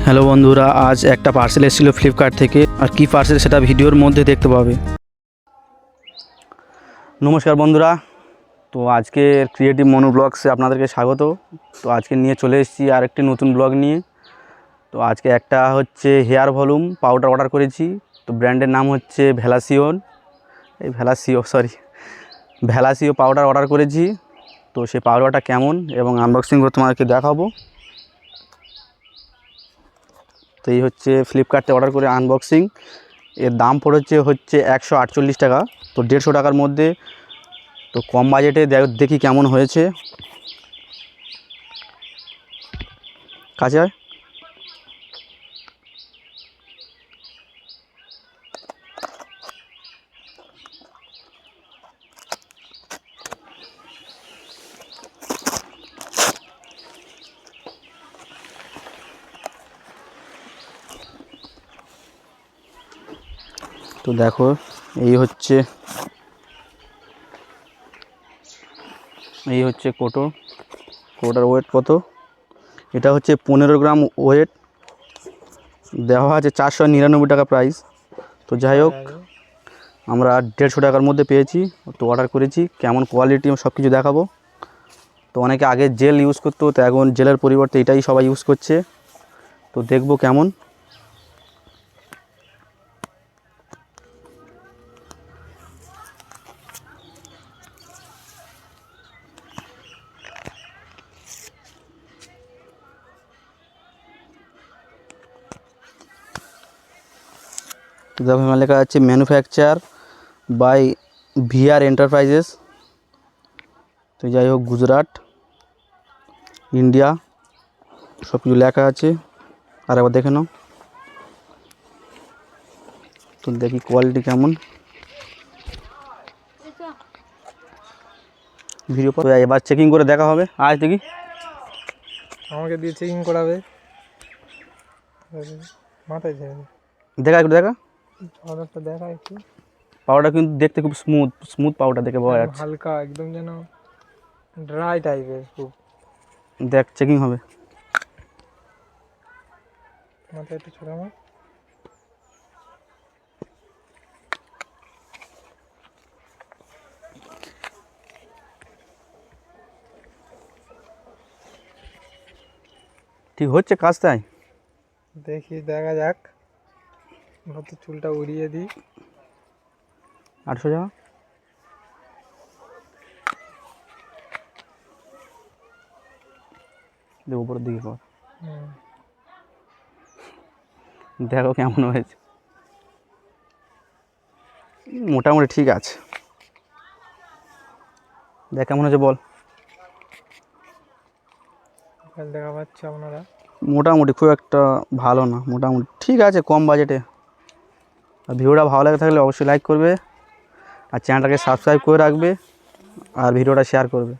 Hello বন্ধুরা, আজ একটা পার্সেল এসেছিলো ফ্লিপকার্ট থেকে। আর কি পার্সেল সেটা ভিডিওর মধ্যে দেখতে পাবে। নমস্কার বন্ধুরা, তো আজকের ক্রিয়েটিভ মনো ব্লগসে আপনাদেরকে স্বাগত। তো আজকে নিয়ে চলে এসেছি আরেকটি নতুন ব্লগ নিয়ে। তো আজকে একটা হচ্ছে হেয়ার ভলিউম পাউডার অর্ডার করেছি। তো ব্র্যান্ডের নাম হচ্ছে ভ্যালাসিও পাউডার অর্ডার করেছি। তো সেই পাউডারটা কেমন এবং আনবক্সিং করে তোমাদেরকে দেখাবো। তো এই হচ্ছে ফ্লিপকার্টে অর্ডার করে আনবক্সিং। এর দাম পড়েছে 148 টাকা। তো 150 টাকার মধ্যে। তো কম বাজেটে দেখি কেমন হয়েছে। কাছে হয় তো দেখো, এই হচ্ছে কোটার ওয়েট কত। এটা হচ্ছে 15 গ্রাম ওয়েট, দেওয়া আছে 499 টাকা প্রাইস। তো যাই হোক, আমরা 150 টাকার মধ্যে পেয়েছি। তো অর্ডার করেছি, কেমন কোয়ালিটি সব কিছু দেখাবো। তো অনেকে আগে জেল ইউজ করতো, তো এখন জেলের পরিবর্তে এটাই সবাই ইউজ করছে। তো দেখবো কেমন। তো দেখো, এখানে লেখা আছে ম্যানুফ্যাকচার বাই ভিআর এন্টারপ্রাইজেস। তো যাই হোক, গুজরাট, ইন্ডিয়া সব কিছু লেখা আছে। আর একবার দেখে নাও। তো দেখি কোয়ালিটি কেমন। ভিডিও পর এবার চেকিং করে দেখা হবে। আজ দেখি, আমাকে দিয়ে চেকিং করাবে। মাথায় দেখা একটু দেখা। পাউডারটা দেখা একটু। পাউডার কিন্তু দেখতে খুব স্মুথ পাউডার দেখে বোঝা যাচ্ছে। হালকা একদম যেন ড্রাই টাইপের খুব। দেখ, চেকিং হবে। মাথায় একটু ছোড়া আমার। ঠিক হচ্ছে কাজ, তাই দেখি, দেখা যাক। তো চুলটা উড়িয়ে দিই। 800 টাকা দেখ, উপরের দিকে কর। দেখো কেমন হয়েছে। মোটামুটি ঠিক আছে। দেখ কেমন হয়েছে বল। দেখা পাচ্ছে আপনারা? মোটামুটি খুব একটা ভালো না, মোটামুটি ঠিক আছে, কম বাজেটে। আর ভিডিওটা ভালো লাগে থাকলে অবশ্যই লাইক করবে, আর চ্যানেলটাকে সাবস্ক্রাইব করে রাখবে, আর ভিডিওটা শেয়ার করবে।